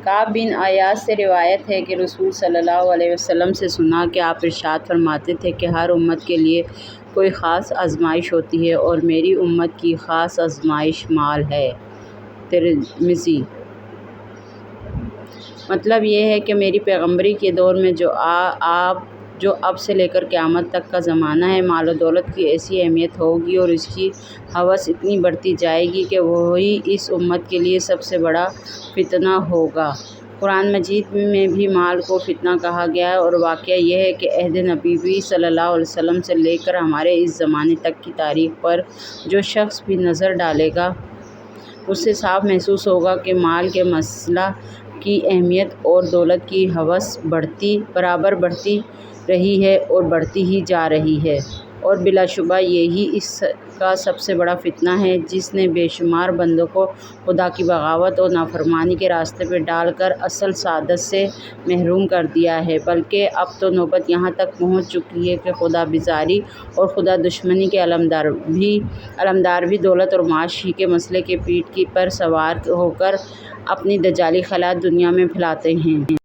کعب بن عیاض سے روایت ہے کہ رسول صلی اللہ علیہ وسلم سے سنا کہ آپ ارشاد فرماتے تھے کہ ہر امت کے لیے کوئی خاص آزمائش ہوتی ہے اور میری امت کی خاص آزمائش مال ہے۔ ترمذی۔ مطلب یہ ہے کہ میری پیغمبری کے دور میں جو اب سے لے کر قیامت تک کا زمانہ ہے، مال و دولت کی ایسی اہمیت ہوگی اور اس کی ہوس اتنی بڑھتی جائے گی کہ وہی اس امت کے لیے سب سے بڑا فتنہ ہوگا۔ قرآن مجید میں بھی مال کو فتنہ کہا گیا ہے، اور واقعہ یہ ہے کہ عہد نبوی صلی اللہ علیہ وسلم سے لے کر ہمارے اس زمانے تک کی تاریخ پر جو شخص بھی نظر ڈالے گا، اسے صاف محسوس ہوگا کہ مال کے مسئلہ کی اہمیت اور دولت کی ہوس برابر بڑھتی رہی ہے اور بڑھتی ہی جا رہی ہے، اور بلا شبہ یہی اس کا سب سے بڑا فتنہ ہے جس نے بے شمار بندوں کو خدا کی بغاوت اور نافرمانی کے راستے پر ڈال کر اصل سعادت سے محروم کر دیا ہے۔ بلکہ اب تو نوبت یہاں تک پہنچ چکی ہے کہ خدا بیزاری اور خدا دشمنی کے علمدار بھی دولت اور معاش ہی کے مسئلے کے پیٹھ پر سوار ہو کر اپنی دجالی خیالات دنیا میں پھیلاتے ہیں۔